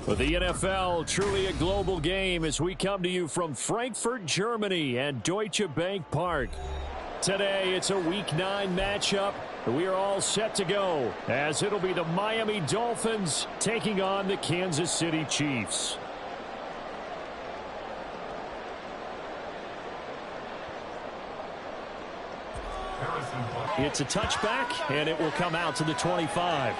Well, the NFL, truly a global game as we come to you from Frankfurt, Germany and Deutsche Bank Park. Today, it's a Week 9 matchup. We are all set to go as it'll be the Miami Dolphins taking on the Kansas City Chiefs. It's a touchback, and it will come out to the 25.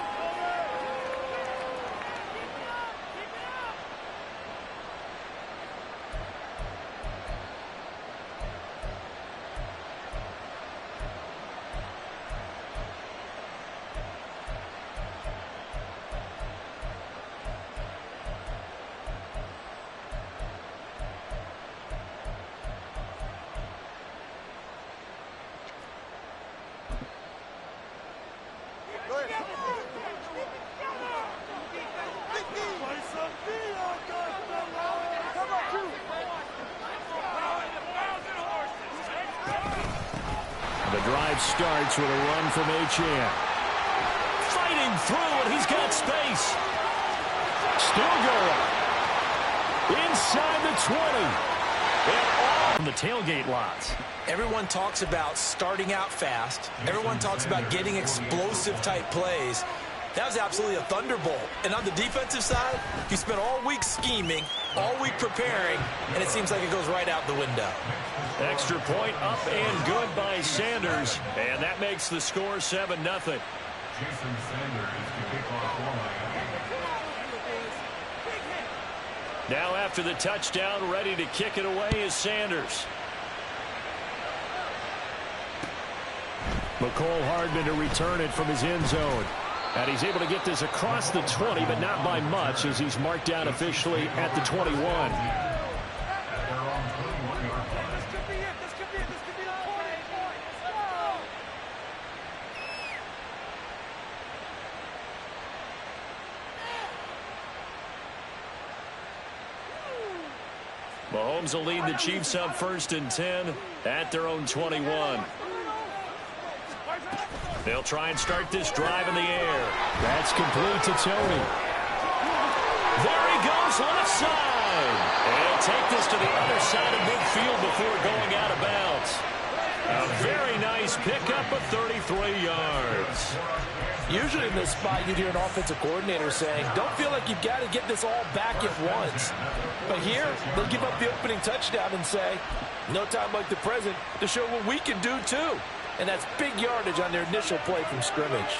The drive starts with a run from Achane. Fighting through, and he's got space. Still going. Inside the 20. And all from the tailgate lots. Everyone talks about starting out fast. Everyone talks about getting explosive-type plays. That was absolutely a thunderbolt. And on the defensive side, he spent all week scheming, all week preparing, and it seems like it goes right out the window. Extra point up and good by Sanders. And that makes the score 7-0. Now after the touchdown, ready to kick it away is Sanders. McCole Hardman to return it from his end zone. And he's able to get this across the 20, but not by much as he's marked down officially at the 21. Mahomes will lead the Chiefs up 1st and 10 at their own 21. They'll try and start this drive in the air. That's complete to Tony. There he goes, left side. And take this to the other side of midfield before going out of bounds. A very nice pickup of 33 yards. Usually in this spot, you'd hear an offensive coordinator saying, don't feel like you've got to get this all back at once. But here, they'll give up the opening touchdown and say, no time like the present to show what we can do too. And that's big yardage on their initial play from scrimmage.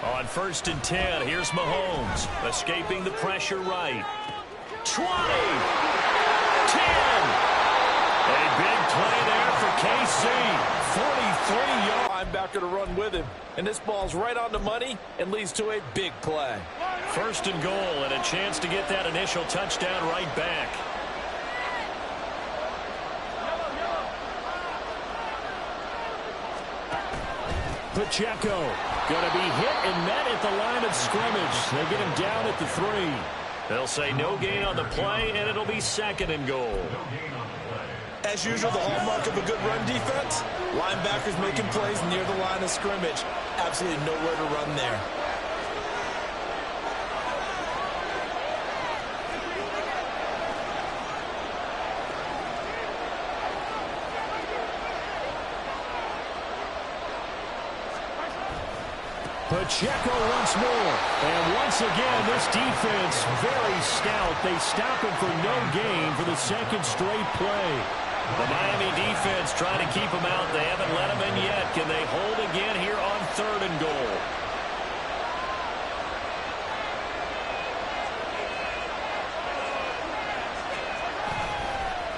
On 1st and 10, here's Mahomes, escaping the pressure right. 20, 10. A big play there for KC. 43 yards. Linebacker to run with him, and this ball's right on the money and leads to a big play. 1st and goal, and a chance to get that initial touchdown right back. Pacheco going to be hit and met at the line of scrimmage. They get him down at the 3. They'll say no gain on the play, and it'll be 2nd and goal. As usual, the hallmark of a good run defense, linebackers making plays near the line of scrimmage. Absolutely nowhere to run there. Pacheco once more. And once again, this defense very stout. They stop him for no gain for the 2nd straight play. The Miami defense trying to keep him out. They haven't let him in yet. Can they hold again here on 3rd and goal?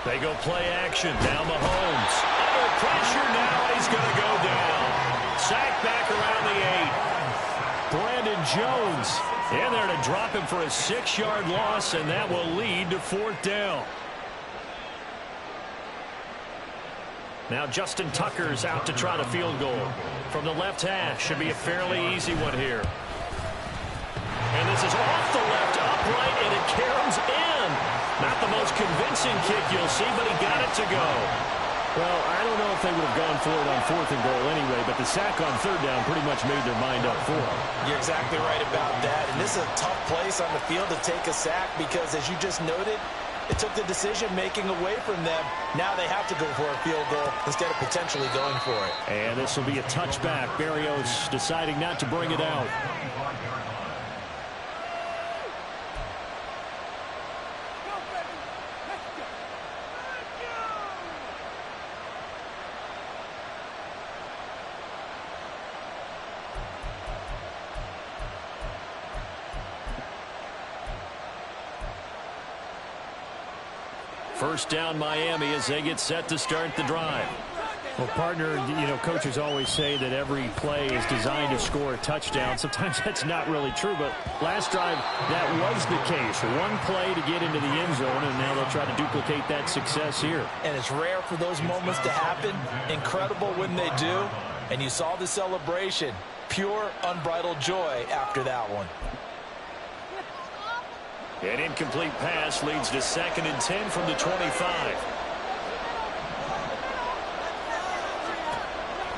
They go play action. Now Mahomes. Under pressure now. He's going to go down. Sacked back around the 8. Brandon Jones in there to drop him for a 6-yard loss, and that will lead to 4th down. Now Justin Tucker's out to try the field goal. From the left hash, should be a fairly easy one here. And this is off the left upright, and it caroms in. Not the most convincing kick you'll see, but he got it to go. Well, I don't know if they would have gone for it on 4th and goal anyway, but the sack on 3rd down pretty much made their mind up for it. You're exactly right about that. And this is a tough place on the field to take a sack because, as you just noted, it took the decision-making away from them. Now they have to go for a field goal instead of potentially going for it. And this will be a touchback. Berrios deciding not to bring it out. First down Miami as they get set to start the drive. Well, partner, coaches always say that every play is designed to score a touchdown. Sometimes that's not really true, but last drive, that was the case. One play to get into the end zone, and now they'll try to duplicate that success here. And it's rare for those moments to happen. Incredible when they do. And you saw the celebration. Pure, unbridled joy after that one. An incomplete pass leads to 2nd and 10 from the 25.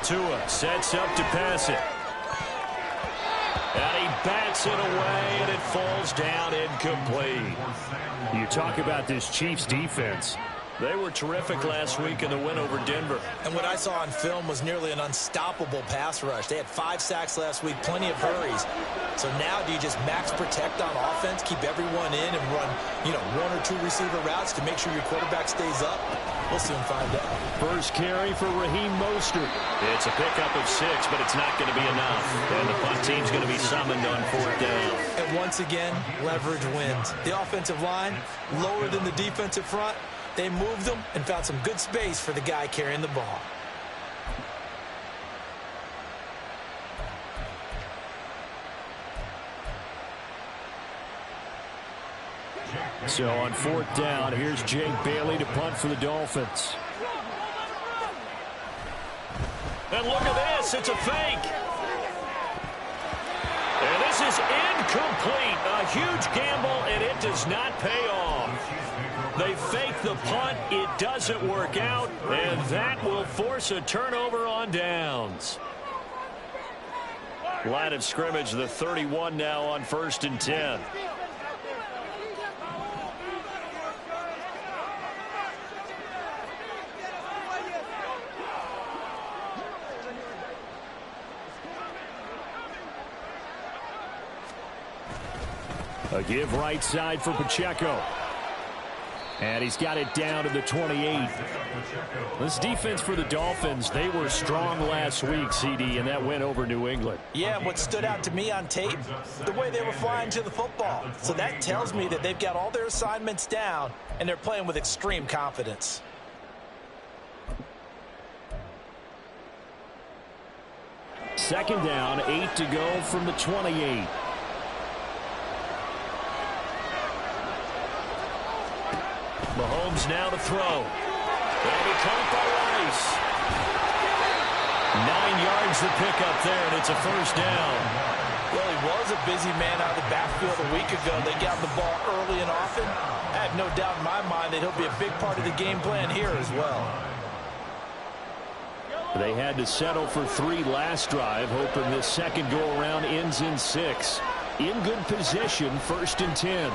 Tua sets up to pass it. And he bats it away, and it falls down incomplete. You talk about this Chiefs defense. They were terrific last week in the win over Denver. And what I saw on film was nearly an unstoppable pass rush. They had 5 sacks last week, plenty of hurries. So now do you just max protect on offense, keep everyone in, and run, 1 or 2 receiver routes to make sure your quarterback stays up? We'll soon find out. First carry for Raheem Mostert. It's a pickup of 6, but it's not going to be enough. And the punt team's going to be summoned on 4th down. And once again, leverage wins. The offensive line, lower than the defensive front. They moved them and found some good space for the guy carrying the ball. So on 4th down, here's Jake Bailey to punt for the Dolphins. And look at this. It's a fake. And this is incomplete. A huge gamble, and it does not pay off. They fake the punt. It doesn't work out, and that will force a turnover on downs. Line of scrimmage, the 31 now on 1st and 10. A give right side for Pacheco. And he's got it down to the 28. This defense for the Dolphins, they were strong last week, CD, and that went over New England. Yeah, and what stood out to me on tape, the way they were flying to the football. So that tells me that they've got all their assignments down, and they're playing with extreme confidence. Second down, 8 to go from the 28. Mahomes now to throw. They'll be caught by Rice. 9 yards to pick up there, and it's a first down. Well, he was a busy man out of the backfield a week ago. They got the ball early and often. I have no doubt in my mind that he'll be a big part of the game plan here as well. They had to settle for 3 last drive, hoping this second go-around ends in 6. In good position, 1st and 10.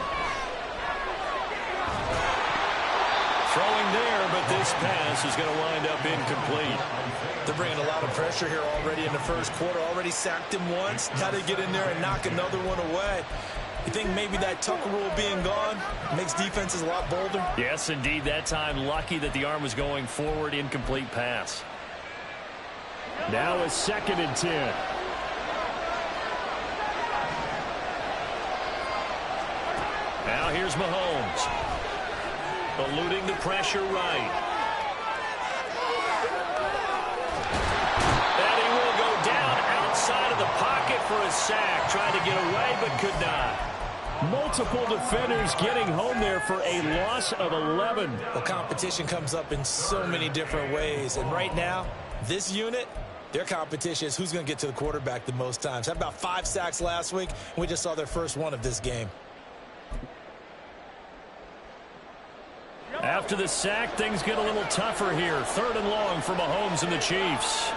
Throwing there, but this pass is going to wind up incomplete. They're bringing a lot of pressure here already in the first quarter. Already sacked him once. Got to get in there and knock another one away. You think maybe that Tucker rule being gone makes defenses a lot bolder? Yes, indeed. That time, lucky that the arm was going forward. Incomplete pass. Now it's 2nd and 10. Now here's Mahomes. Eluding the pressure right. And he will go down outside of the pocket for a sack. Trying to get away, but could not. Multiple defenders getting home there for a loss of 11. Well, competition comes up in so many different ways. And right now, this unit, their competition is who's going to get to the quarterback the most times. Had about 5 sacks last week, and we just saw their first one of this game. After the sack, things get a little tougher here. 3rd and long for Mahomes and the Chiefs.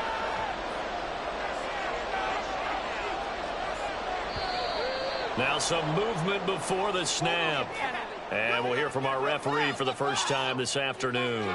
Now some movement before the snap. And we'll hear from our referee for the first time this afternoon.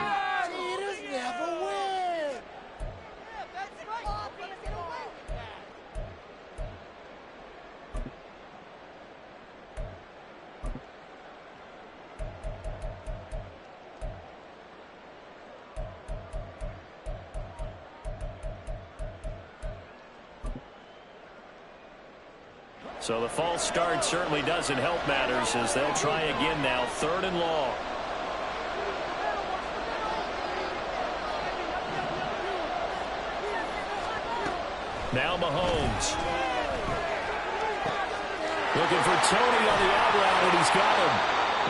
So the false start certainly doesn't help matters as they'll try again now. 3rd and long. Now Mahomes. Looking for Tony on the out route, and he's got him.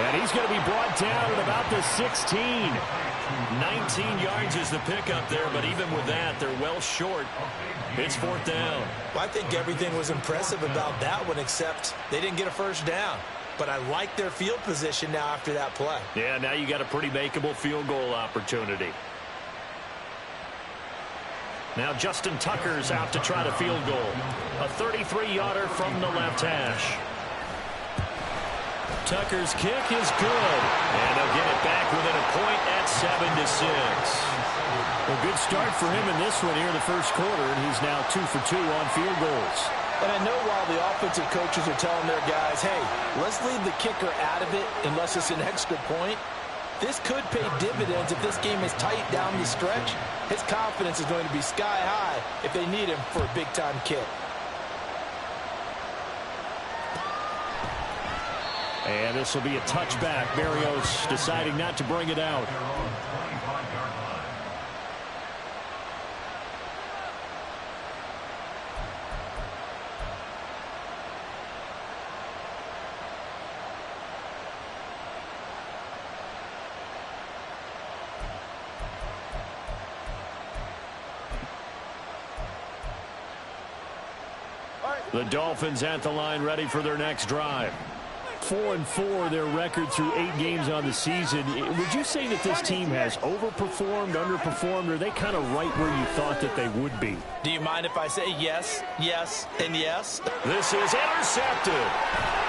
And he's going to be brought down at about the 16. 19 yards is the pickup there, but even with that, they're well short. It's 4th down. Well, I think everything was impressive about that one, except they didn't get a first down. But I like their field position now after that play. Yeah, now you got a pretty makeable field goal opportunity. Now Justin Tucker's out to try the field goal. A 33-yarder from the left hash. Tucker's kick is good. And they'll get it back within a point at 7-6. A good start for him in this one here in the first quarter, and he's now 2 for 2 on field goals. And I know while the offensive coaches are telling their guys, hey, let's leave the kicker out of it unless it's an extra point, this could pay dividends if this game is tight down the stretch. His confidence is going to be sky high if they need him for a big-time kick. And this will be a touchback. Berrios deciding not to bring it out. The Dolphins at the line, ready for their next drive. 4-4, their record through 8 games on the season. Would you say that this team has overperformed, underperformed, or are they kind of right where you thought that they would be? Do you mind if I say yes, yes, and yes? This is intercepted.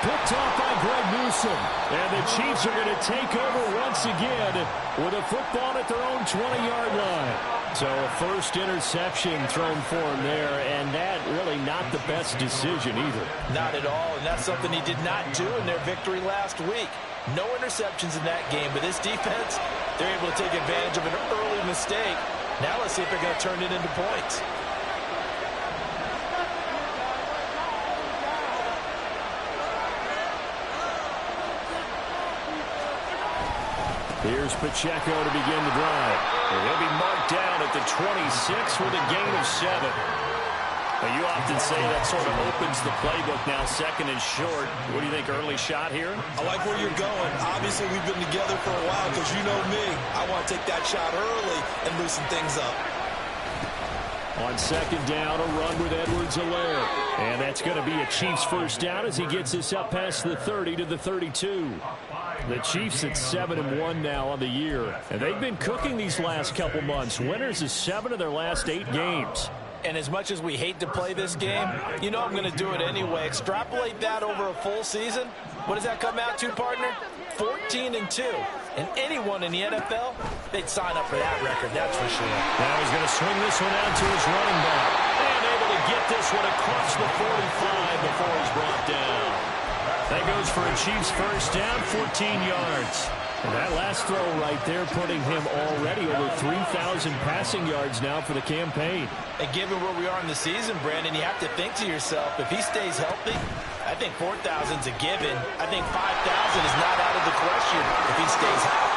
Picked off by Greg Newsome. And the Chiefs are going to take over once again with a football at their own 20-yard line. So a first interception thrown for him there, and that really not the best decision either. Not at all, and that's something he did not do in their victory last week. No interceptions in that game, but this defense, they're able to take advantage of an early mistake. Now let's see if they're going to turn it into points. Here's Pacheco to begin the drive. And he'll be marked down at the 26 with a gain of 7. But you often say that sort of opens the playbook now, 2nd and short. What do you think, early shot here? I like where you're going. Obviously, we've been together for a while because you know me. I want to take that shot early and loosen things up. On 2nd down, a run with Edwards-Helaire. And that's going to be a Chiefs first down as he gets this up past the 30 to the 32. The Chiefs at 7-1 now on the year. And they've been cooking these last couple months. Winners of 7 of their last 8 games. And as much as we hate to play this game, you know I'm going to do it anyway. Extrapolate that over a full season. What does that come out to, partner? 14-2. And anyone in the NFL, they'd sign up for that record, that's for sure. Now he's going to swing this one out to his running back. And able to get this one across the 45 before he's brought down. That goes for a Chiefs first down, 14 yards. And that last throw right there putting him already over 3,000 passing yards now for the campaign. And given where we are in the season, Brandon, you have to think to yourself, if he stays healthy, I think 4,000's a given. I think 5,000 is not out of the question if he stays healthy.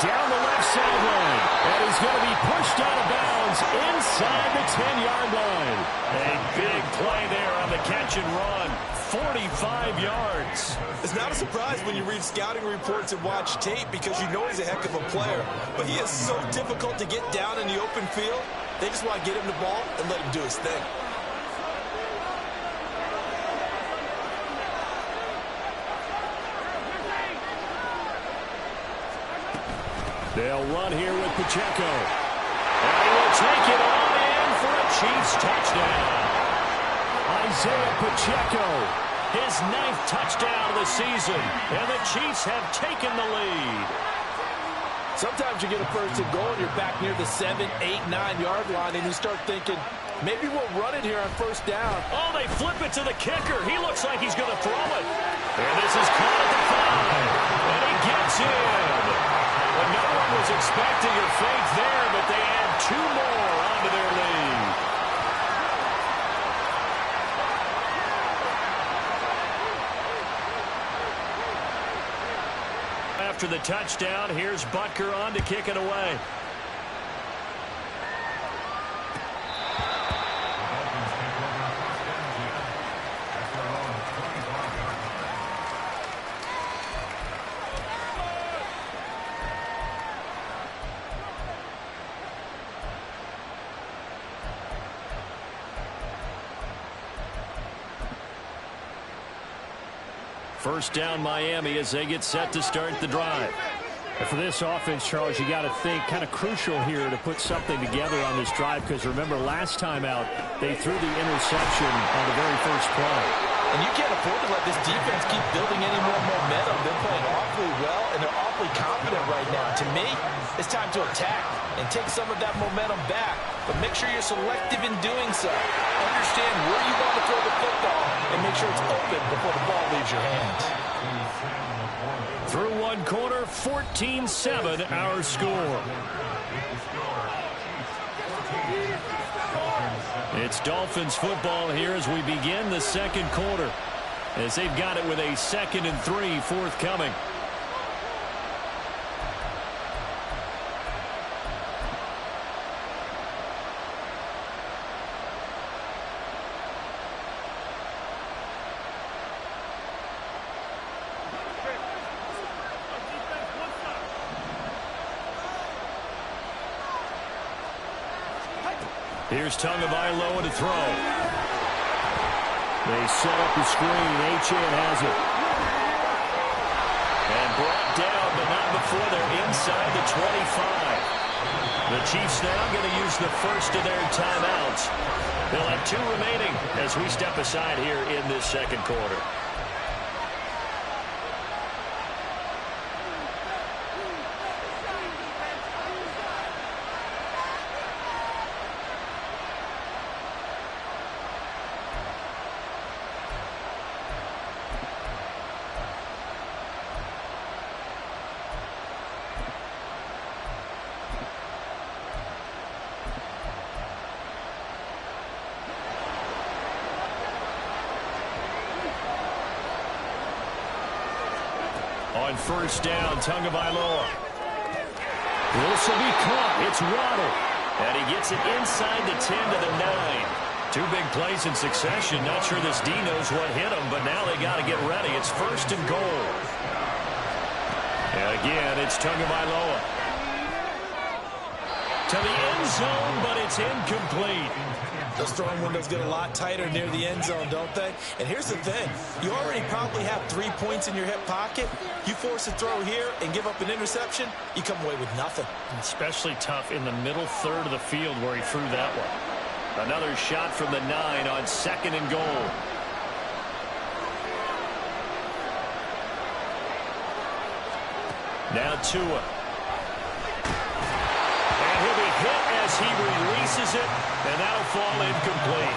Down the left sideline. And he's going to be pushed out of bounds inside the 10-yard line. A big play there on the catch and run. 45 yards. It's not a surprise when you read scouting reports and watch tape because you know he's a heck of a player. But he is so difficult to get down in the open field. They just want to get him the ball and let him do his thing. They'll run here with Pacheco. And he will take it on in for a Chiefs touchdown. Isaiah Pacheco, his 9th touchdown of the season. And the Chiefs have taken the lead. Sometimes you get a first and goal and you're back near the 7, 8, 9-yard line, and you start thinking, maybe we'll run it here on first down. Oh, they flip it to the kicker. He looks like he's going to throw it. And this is caught at the 5. And he gets in. Well, no one was expecting a fake there, but they add 2 more onto their lead. After the touchdown, here's Butker on to kick it away. First down Miami as they get set to start the drive. And for this offense, Charles, you got to think kind of crucial here to put something together on this drive, because remember last time out they threw the interception on the very first play. And you can't afford to let this defense keep building any more momentum. They're playing awfully well, and they're awfully confident right now. To me, it's time to attack and take some of that momentum back. But make sure you're selective in doing so. Understand where you want to throw the football and make sure it's open before the ball leaves your hands. Through one quarter, 14-7 our score. It's Dolphins football here as we begin the second quarter, as they've got it with a 2nd and 3 forthcoming. Here's Tagovailoa to throw. They set up the screen. Achane has it. And brought down, but not before they're inside the 25. The Chiefs now going to use the first of their timeouts. They'll have 2 remaining as we step aside here in this second quarter. On first down, Tagovailoa. This will be caught. It's Waddle. And he gets it inside the 10 to the 9. 2 big plays in succession. Not sure this D knows what hit him, but now they got to get ready. It's first and goal. And again, it's Tagovailoa. To the end zone, but it's incomplete. Those throwing windows get a lot tighter near the end zone, don't they? And here's the thing. You already probably have 3 points in your hip pocket. You force a throw here and give up an interception, you come away with nothing. Especially tough in the middle third of the field where he threw that one. Another shot from the 9 on 2nd and goal. Now Tua. And he'll be hit as he releases it, and that'll fall incomplete.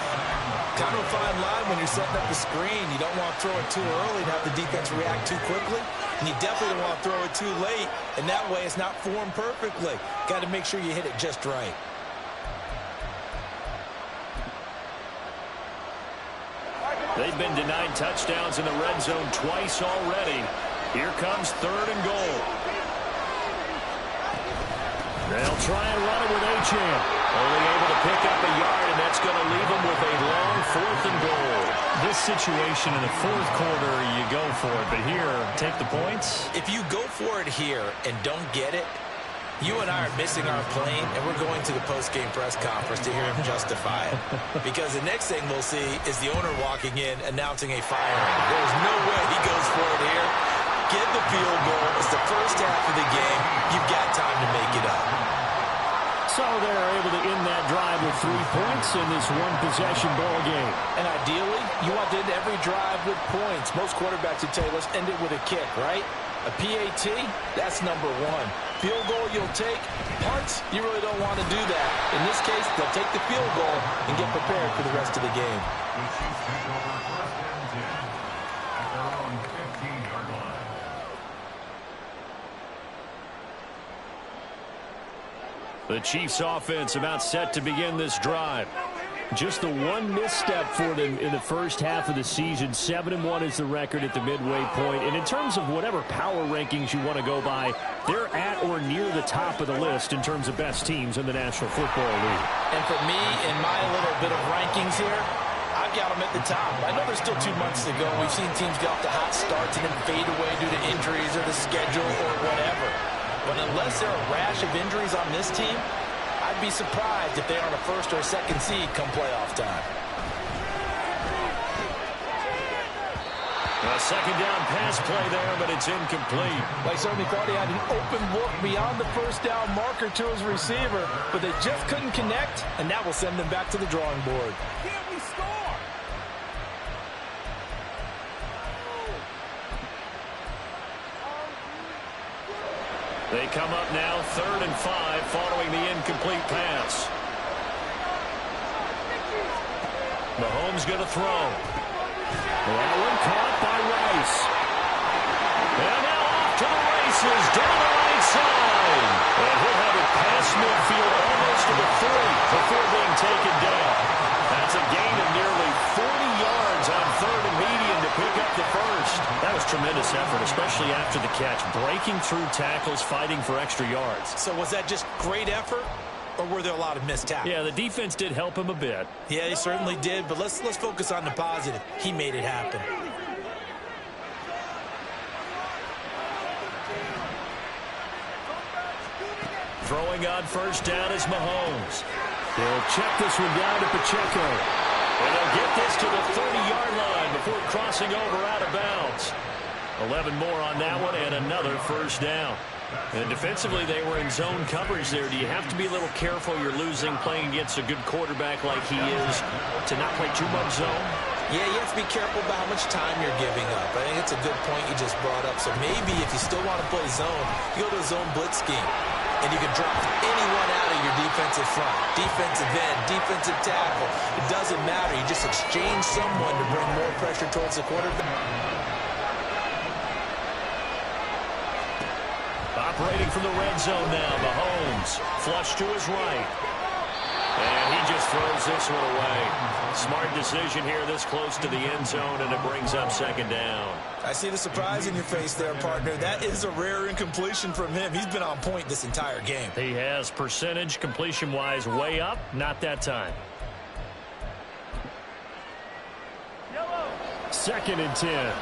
Kind of a fine line when you're setting up the screen. You don't want to throw it too early and have the defense react too quickly. And you definitely don't want to throw it too late. And that way it's not formed perfectly. Got to make sure you hit it just right. They've been denied touchdowns in the red zone twice already. Here comes 3rd and goal. They'll try and run it with Achane. Only able to pick up a yard, and that's going to leave them with a long 4th and goal. This situation in the 4th quarter, you go for it. But here, take the points. If you go for it here and don't get it, you and I are missing our plane, and we're going to the post-game press conference to hear him justify it. Because the next thing we'll see is the owner walking in announcing a firing. There's no way he goes for it here. Get the field goal. It's the first half of the game. You've got time to make it up. So they're able to end that drive with 3 points in this one-possession ball game. And ideally, you want to end every drive with points. Most quarterbacks would tell you, let's end it with a kick, right? A PAT, that's number one. Field goal you'll take. Punts, you really don't want to do that. In this case, they'll take the field goal and get prepared for the rest of the game. The Chiefs offense about set to begin this drive. Just the one misstep for them in the first half of the season. 7-1 is the record at the midway point. And in terms of whatever power rankings you want to go by, they're at or near the top of the list in terms of best teams in the National Football League. And for me, in my little bit of rankings here, I've got them at the top. I know there's still 2 months to go. We've seen teams get off to hot starts and then fade away due to injuries or the schedule or whatever. But unless there are a rash of injuries on this team, I'd be surprised if they're on a first or a second seed come playoff time. A second down pass play there, but it's incomplete. They certainly thought he had an open look beyond the first down marker to his receiver, but they just couldn't connect, and that will send them back to the drawing board. Can't we score? They come up now 3rd and 5 following the incomplete pass. Mahomes going to throw. That one caught by Rice. And now off to the races down the right side. And he'll have it past midfield almost to the 30 before being taken down. That's a gain of nearly 40 yards on 3rd and medium to pick up the first. That was tremendous effort, especially after the catch. Breaking through tackles, fighting for extra yards. So was that just great effort, or were there a lot of missed tackles? Yeah, the defense did help him a bit. Yeah, he certainly did, but let's focus on the positive. He made it happen. Throwing on first down is Mahomes. They'll check this one down to Pacheco. And they'll get this to the 30-yard line before crossing over out of bounds. 11 more on that one and another first down. And defensively, they were in zone coverage there. Do you have to be a little careful? You're losing playing against a good quarterback like he is to not play too much zone? Yeah, you have to be careful about how much time you're giving up. I think it's a good point you just brought up. So maybe if you still want to play zone, you go to a zone blitz scheme. And you can drop anyone out of your defensive front. Defensive end, defensive tackle. It doesn't matter. You just exchange someone to bring more pressure towards the quarterback. Operating from the red zone now, Mahomes. Flush to his right. And he just throws this one away. Smart decision here this close to the end zone, and it brings up second down. I see the surprise in your face there, partner. That is a rare incompletion from him. He's been on point this entire game. He has percentage completion-wise way up, not that time. 2nd and 10.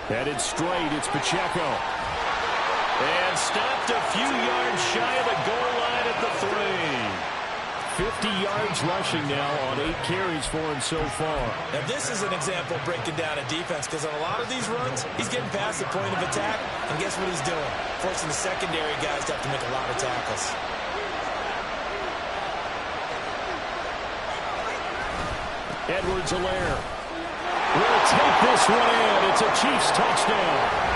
Headed straight, it's Pacheco. And stopped a few yards shy of the goal line at the 3. 50 yards rushing now on 8 carries for him so far. Now, this is an example of breaking down a defense, because on a lot of these runs, he's getting past the point of attack, and guess what he's doing? Forcing the secondary guys to have to make a lot of tackles. Edwards-Helaire will take this one in. It's a Chiefs touchdown.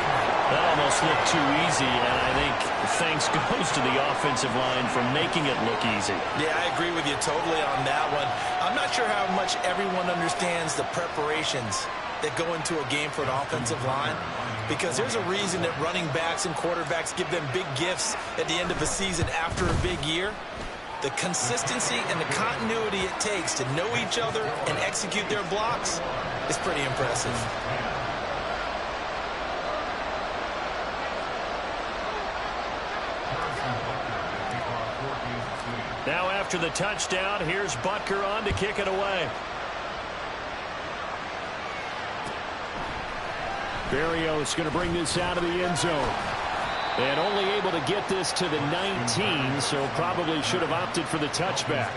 That almost looked too easy, and I think thanks goes to the offensive line for making it look easy. Yeah, I agree with you totally on that one. I'm not sure how much everyone understands the preparations that go into a game for an offensive line, because there's a reason that running backs and quarterbacks give them big gifts at the end of a season after a big year. The consistency and the continuity it takes to know each other and execute their blocks is pretty impressive. Now after the touchdown, here's Butker on to kick it away. Berrios going to bring this out of the end zone. And only able to get this to the 19, so probably should have opted for the touchback.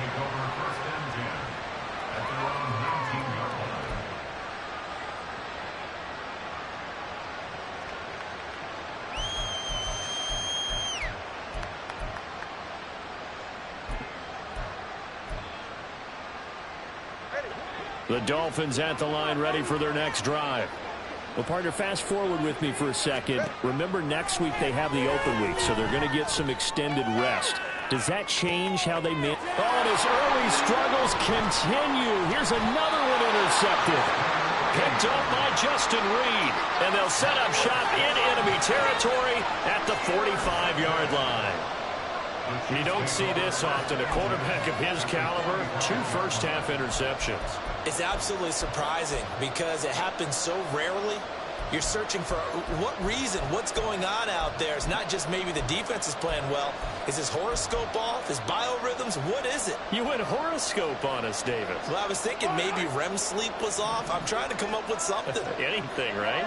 The Dolphins at the line, ready for their next drive. Well, partner, fast forward with me for a second. Remember, next week they have the open week, so they're going to get some extended rest. Does that change how they manage? Oh, and his early struggles continue. Here's another one intercepted. Picked up by Justin Reed. And they'll set up shop in enemy territory at the 45-yard line. You don't see this often. A quarterback of his caliber, 2 first-half interceptions. It's absolutely surprising because it happens so rarely. You're searching for what reason, what's going on out there. It's not just maybe the defense is playing well. Is his horoscope off? His biorhythms? What is it? You went horoscope on us, David. Well, I was thinking maybe REM sleep was off. I'm trying to come up with something. Anything, right?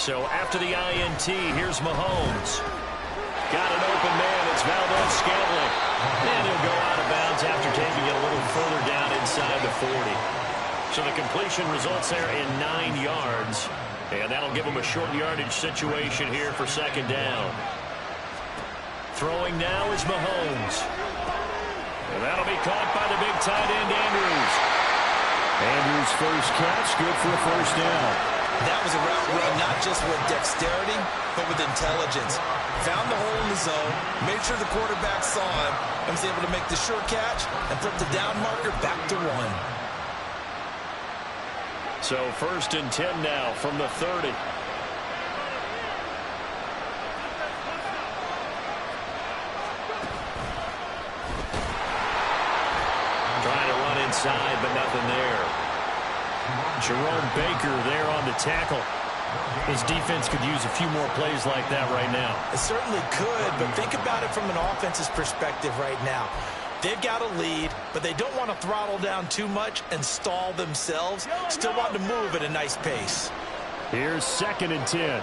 So after the INT, here's Mahomes. Got an open man. It's Valdez-Scantling. And he'll go out of bounds after taking it a little further down inside the 40. So the completion results there in 9 yards. And that'll give him a short yardage situation here for second down. Throwing now is Mahomes. And that'll be caught by the big tight end, Andrews. Andrews' first catch, good for a first down. That was a route run, not just with dexterity, but with intelligence. Found the hole in the zone, made sure the quarterback saw him, and was able to make the short catch and flip the down marker back to 1. So 1st and 10 now from the 30. Trying to run inside, but nothing there. Jerome Baker there on the tackle. His defense could use a few more plays like that right now. It certainly could, but think about it from an offense's perspective right now. They've got a lead, but they don't want to throttle down too much and stall themselves. Still want to move at a nice pace. Here's 2nd and 10.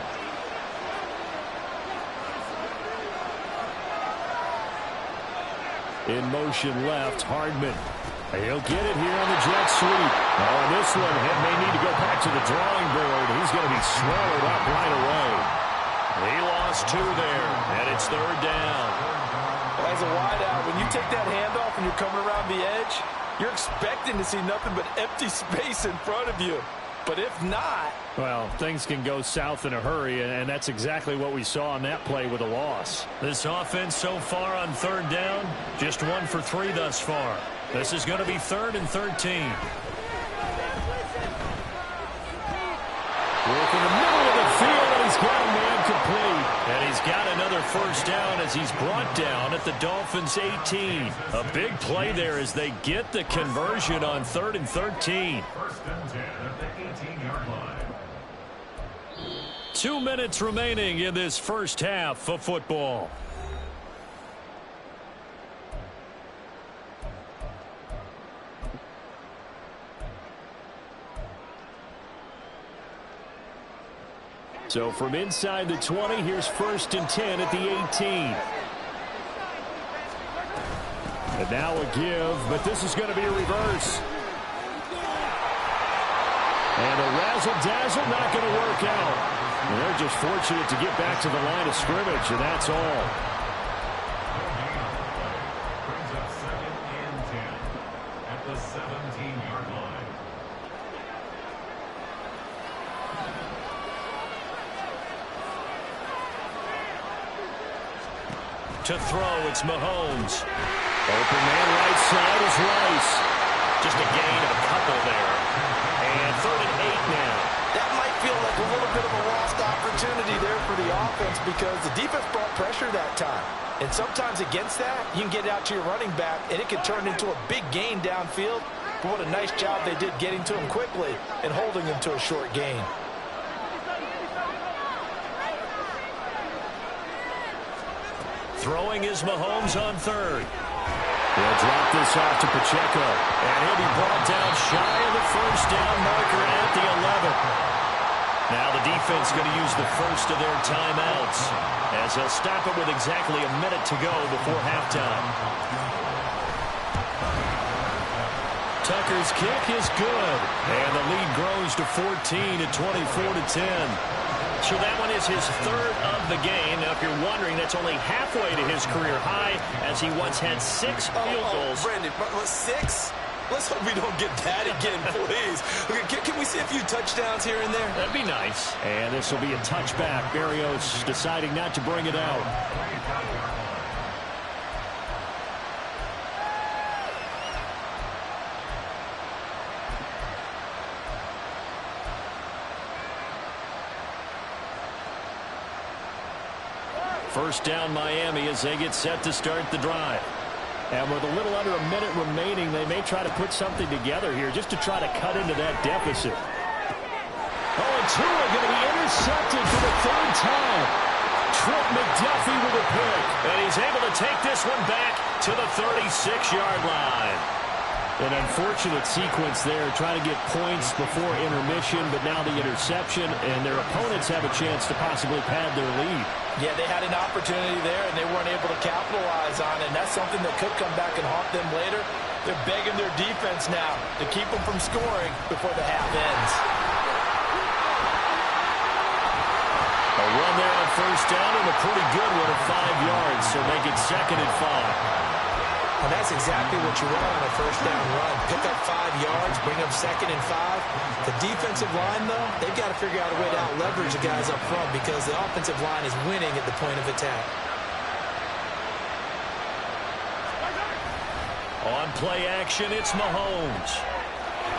In motion left, Hardman. He'll get it here on the jet sweep. Oh, and this one, he may need to go back to the drawing board. He's going to be swallowed up right away. He lost 2 there, and it's 3rd down. As a wideout, when you take that handoff and you're coming around the edge, you're expecting to see nothing but empty space in front of you. But if not... Well, things can go south in a hurry, and that's exactly what we saw on that play with a loss. This offense so far on 3rd down, just 1 for 3 thus far. This is going to be 3rd and 13. Work in the middle of the field, and he's got a man complete. And he's got another first down as he's brought down at the Dolphins' 18. A big play there as they get the conversion on 3rd and 13. 2 minutes remaining in this first half of football. So from inside the 20, here's 1st and 10 at the 18. And now a give, but this is going to be a reverse. And a razzle-dazzle not going to work out. And they're just fortunate to get back to the line of scrimmage, and that's all. Brings up 2nd and 10 at the 17-yard line. To throw, it's Mahomes. Open man right side is Rice. Just a gain of a couple there. And 3rd and 8 now. That might feel like a little bit of a lost opportunity there for the offense because the defense brought pressure that time. And sometimes against that, you can get out to your running back, and it can turn into a big gain downfield. But what a nice job they did getting to him quickly and holding him to a short gain. Throwing is Mahomes on 3rd. He'll drop this off to Pacheco, and he'll be brought down shy of the first down marker at the 11. Now the defense going to use the first of their timeouts as they'll stop it with exactly a minute to go before halftime. Tucker's kick is good, and the lead grows to 14 at 24-10. So that one is his third of the game. Now, if you're wondering, that's only halfway to his career high, as he once had 6 field goals. Brandon, 6? Let's hope we don't get that again, please. Okay, can we see a few touchdowns here and there? That'd be nice. And this will be a touchback. Berrios deciding not to bring it out. First down Miami as they get set to start the drive. And with a little under a minute remaining, they may try to put something together here just to try to cut into that deficit. Oh, and Tua going to be intercepted for the third time. Trent McDuffie with a pick. And he's able to take this one back to the 36-yard line. An unfortunate sequence there, trying to get points before intermission, but now the interception, and their opponents have a chance to possibly pad their lead. Yeah, they had an opportunity there, and they weren't able to capitalize on it, and that's something that could come back and haunt them later. They're begging their defense now to keep them from scoring before the half ends. A run there on first down, and a pretty good one at 5 yards, so make it 2nd and 5. And that's exactly what you want on a first down run. Pick up 5 yards, bring up 2nd and 5. The defensive line, though, they've got to figure out a way to out-leverage the guys up front because the offensive line is winning at the point of attack. On play action, it's Mahomes.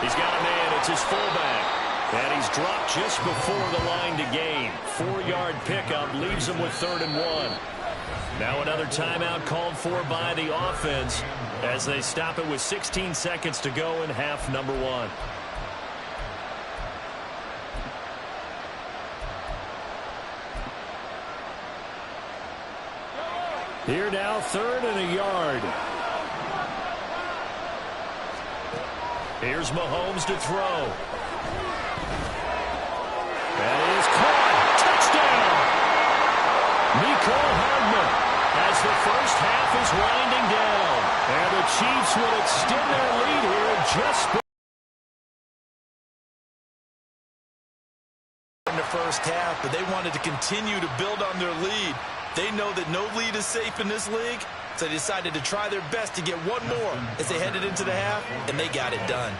He's got a man. It's his fullback. And he's dropped just before the line to gain. 4-yard pickup leaves him with 3rd and 1. Now another timeout called for by the offense as they stop it with 16 seconds to go in half number 1. Here now, 3rd and a yard. Here's Mahomes to throw. That is caught. Touchdown! Mecole Hardman as the first half is winding down. And the Chiefs will extend their lead here just in the first half, but they wanted to continue to build on their lead. They know that no lead is safe in this league, so they decided to try their best to get one more as they headed into the half, and they got it done.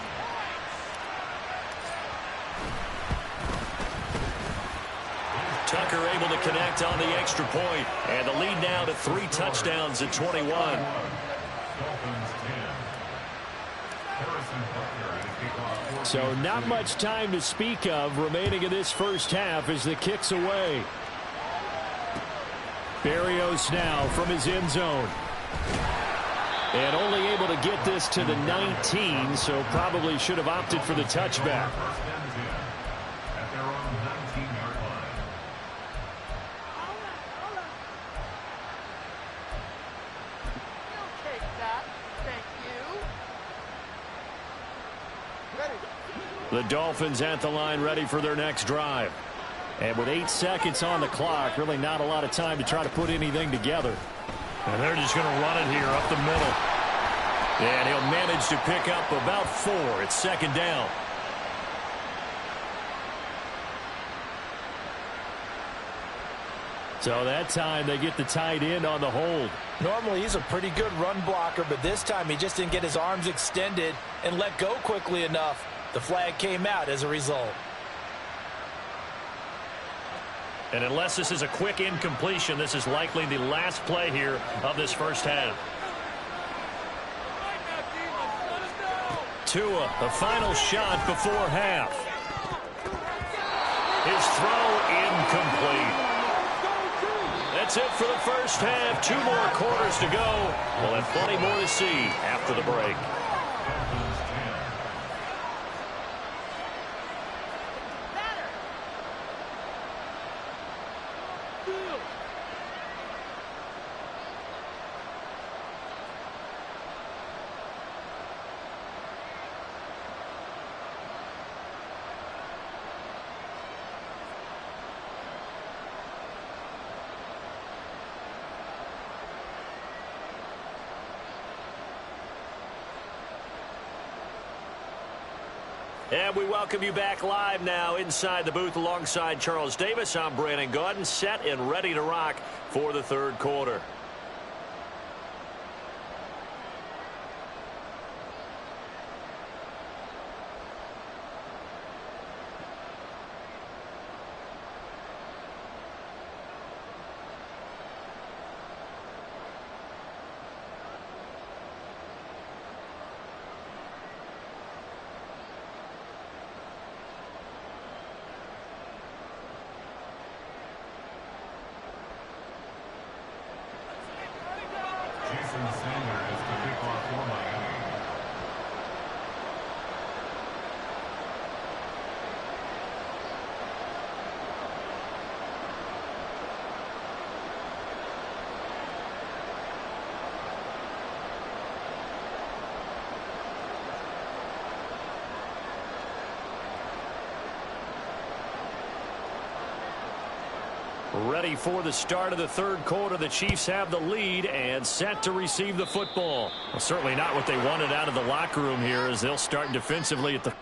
Tucker able to connect on the extra point, and the lead now to 3 touchdowns at 21. So not much time to speak of remaining in this first half as the kick's away. Berrios now from his end zone. And only able to get this to the 19, so probably should have opted for the touchback. The Dolphins at the line ready for their next drive. And with 8 seconds on the clock, really not a lot of time to try to put anything together. And they're just going to run it here up the middle. And he'll manage to pick up about 4. It's 2nd down. So that time they get the tight end on the hold. Normally he's a pretty good run blocker, but this time he just didn't get his arms extended and let go quickly enough. The flag came out as a result. And unless this is a quick incompletion, this is likely the last play here of this first half. Tua, the final shot before half. His throw incomplete. That's it for the first half. 2 more quarters to go. We'll have plenty more to see after the break. And we welcome you back live now inside the booth alongside Charles Davis. I'm Brandon Gaudin, set and ready to rock for the third quarter. Jason Sanders is the kickoff for Miami. Ready for the start of the third quarter. The Chiefs have the lead and set to receive the football. Well, certainly not what they wanted out of the locker room here as they'll start defensively at the...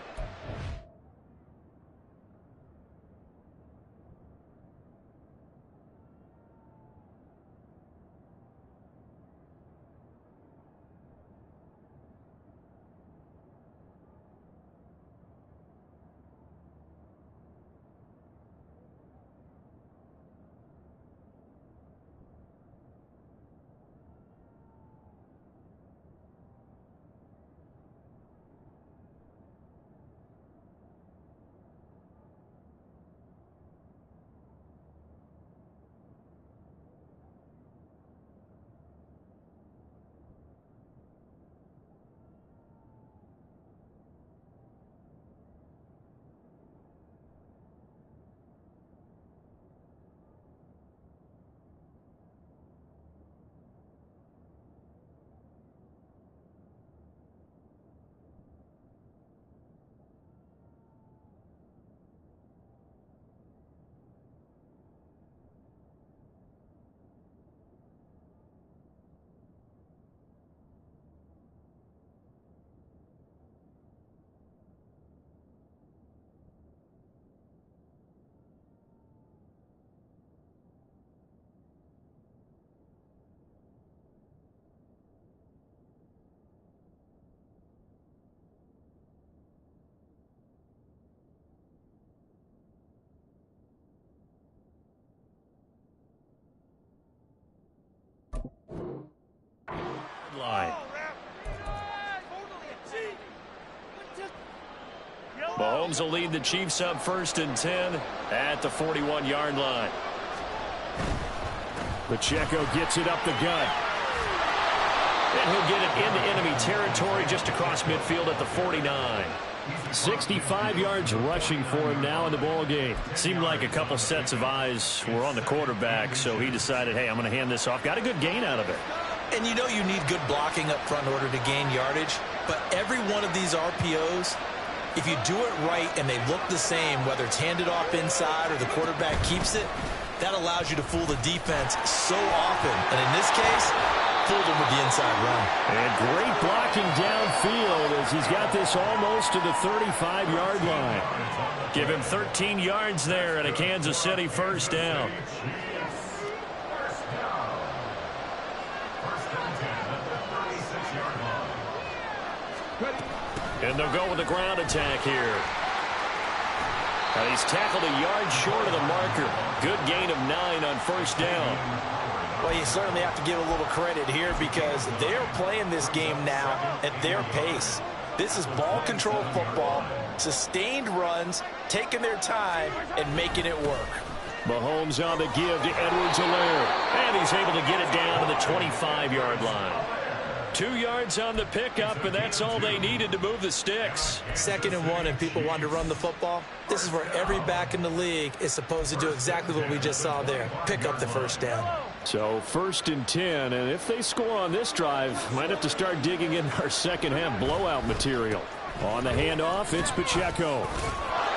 line. Mahomes will lead the Chiefs up 1st and 10 at the 41-yard line. Pacheco gets it up the gut. And he'll get it into enemy territory just across midfield at the 49. 65 yards rushing for him now in the ball game. Seemed like a couple sets of eyes were on the quarterback, so he decided, hey, I'm going to hand this off. Got a good gain out of it. And you know you need good blocking up front in order to gain yardage. But every one of these RPOs, if you do it right and they look the same, whether it's handed off inside or the quarterback keeps it, that allows you to fool the defense so often. And in this case, fooled him with the inside run. And great blocking downfield as he's got this almost to the 35-yard line. Give him 13 yards there and a Kansas City first down. And they'll go with the ground attack here. And he's tackled a yard short of the marker. Good gain of 9 on first down. Well, you certainly have to give a little credit here because they're playing this game now at their pace. This is ball control football, sustained runs, taking their time, and making it work. Mahomes on the give to Edwards-Helaire. And he's able to get it down to the 25-yard line. 2 yards on the pickup, and that's all they needed to move the sticks. 2nd and 1, and people want to run the football. This is where every back in the league is supposed to do exactly what we just saw there. Pick up the first down. So 1st and 10, and if they score on this drive, might have to start digging in our second half blowout material. On the handoff, it's Pacheco.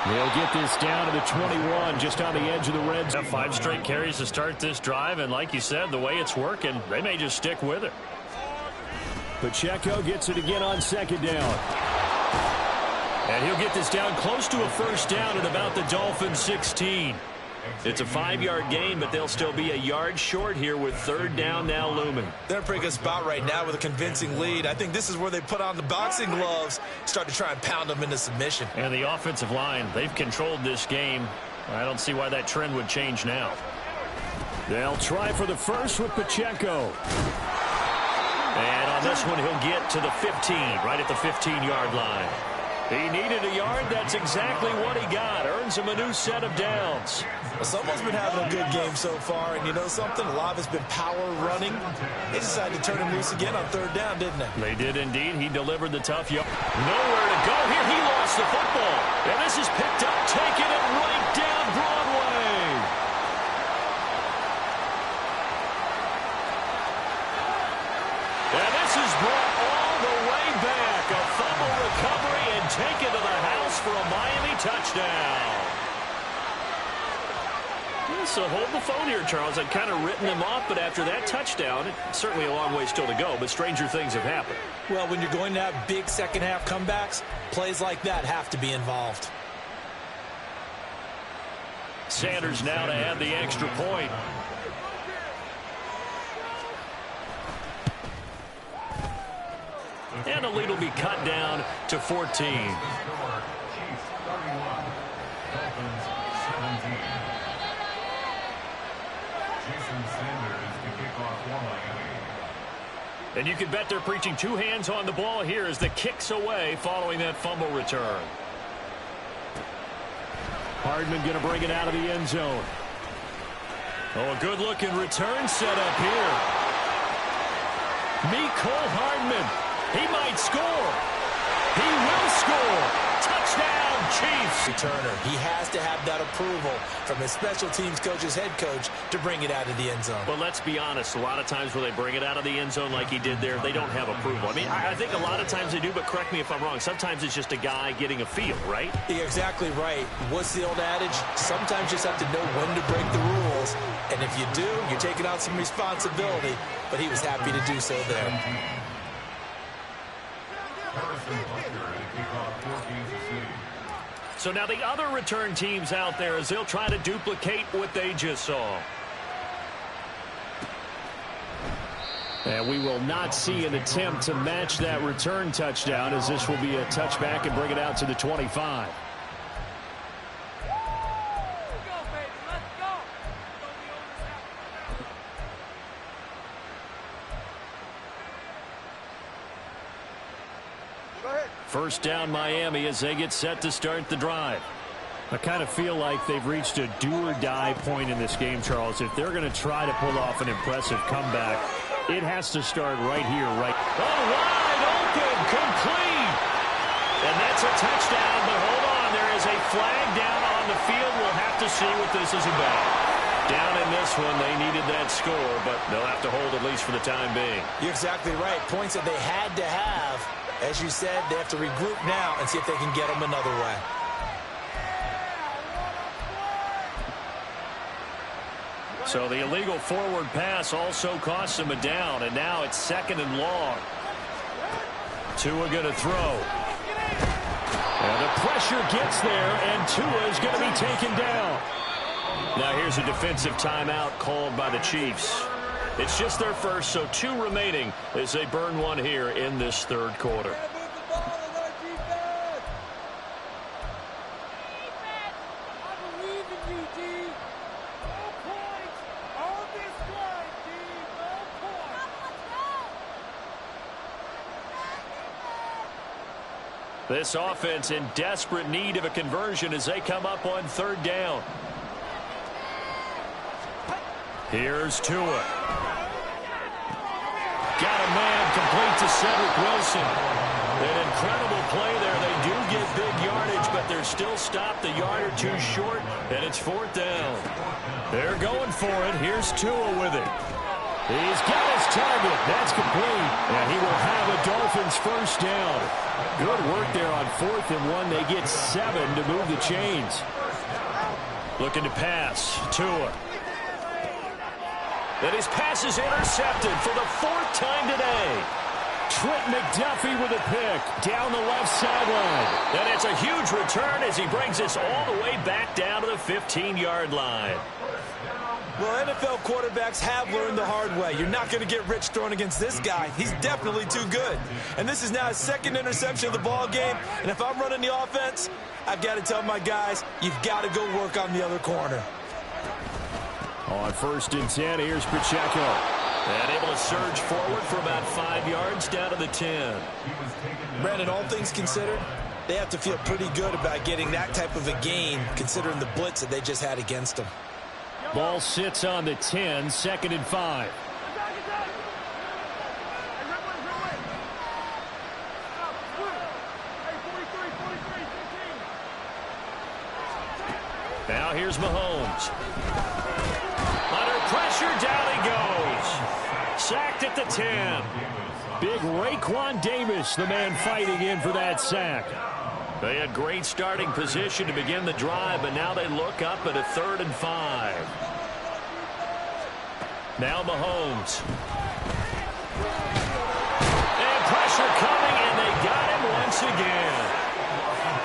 They'll get this down to the 21, just on the edge of the red zone. 5 straight carries to start this drive, and like you said, the way it's working, they may just stick with it. Pacheco gets it again on 2nd down. And he'll get this down close to a first down at about the Dolphins' 16. It's a 5-yard gain, but they'll still be a yard short here with third down now looming. They're in a pretty good spot right now with a convincing lead. I think this is where they put on the boxing gloves, start to try and pound them into submission. And the offensive line, they've controlled this game. I don't see why that trend would change now. They'll try for the first with Pacheco. And on this one, he'll get to the 15, right at the 15-yard line. He needed a yard. That's exactly what he got. Earns him a new set of downs. Well, someone's been having a good game so far, and you know something? A lot has been power running. They decided to turn him loose again on third down, didn't they? They did indeed. He delivered the tough yard. Nowhere to go here. He lost the football. And this is picked up, taking it right down Broadway. And this is brought all the way back. A fumble recovery and taken to the house for a Miami touchdown. So hold the phone here, Charles. I'd kind of written them off, but after that touchdown, it's certainly a long way still to go, but stranger things have happened. Well, when you're going to have big second-half comebacks, plays like that have to be involved. Sanders now to add the extra point. And the lead will be cut down to 14. Chiefs 31, Dolphins 17. Jason Sanders to kick off for Miami. And you can bet they're preaching two hands on the ball here as the kick's away following that fumble return. Hardman going to bring it out of the end zone. Oh, a good-looking return set up here. Mecole Hardman. He might score. He will score. Touchdown, Chiefs. Returner. He has to have that approval from his special teams coach's head coach to bring it out of the end zone. But let's be honest, a lot of times when they bring it out of the end zone like he did there, they don't have approval. I mean, I think a lot of times they do, but correct me if I'm wrong. Sometimes it's just a guy getting a feel, right? You're exactly right. What's the old adage? Sometimes you just have to know when to break the rules. And if you do, you're taking on some responsibility. But he was happy to do so there. So now the other return teams out there as they'll try to duplicate what they just saw. And we will not see an attempt to match that return touchdown as this will be a touchback and bring it out to the 25. First down Miami as they get set to start the drive. I kind of feel like they've reached a do-or-die point in this game, Charles. If they're going to try to pull off an impressive comeback, it has to start right here, right. Oh, wide open, complete. And that's a touchdown, but hold on. There is a flag down on the field. We'll have to see what this is about. Down in this one, they needed that score, but they'll have to hold at least for the time being. You're exactly right. Points that they had to have. As you said, they have to regroup now and see if they can get them another way. So the illegal forward pass also costs him a down, and now it's second and long. Tua going to throw. And the pressure gets there, and Tua is going to be taken down. Now here's a defensive timeout called by the Chiefs. It's just their first, so 2 remaining as they burn one here in this third quarter. This offense in desperate need of a conversion as they come up on third down. Here's Tua. Got a man complete to Cedric Wilson. An incredible play there. They do get big yardage, but they're still stopped a yard or two short, and it's fourth down. They're going for it. Here's Tua with it. He's got his target. That's complete. And he will have a Dolphins first down. Good work there on 4th and 1. They get 7 to move the chains. Looking to pass. Tua. And his pass is intercepted for the 4th time today. Trent McDuffie with a pick down the left sideline. And it's a huge return as he brings us all the way back down to the 15-yard line. Well, NFL quarterbacks have learned the hard way. You're not going to get rich throwing against this guy. He's definitely too good. And this is now his second interception of the ball game. And if I'm running the offense, I've got to tell my guys, you've got to go work on the other corner. On 1st and 10, here's Pacheco. And able to surge forward for about 5 yards down to the 10. Brandon, all things considered, they have to feel pretty good about getting that type of a gain, considering the blitz that they just had against them. Ball sits on the 10, 2nd and 5. Now here's Mahomes. Under pressure, down he goes. Sacked at the 10. Big Raekwon Davis, the man fighting in for that sack. They had great starting position to begin the drive, but now they look up at a 3rd and 5. Now Mahomes. And pressure coming, and they got him once again.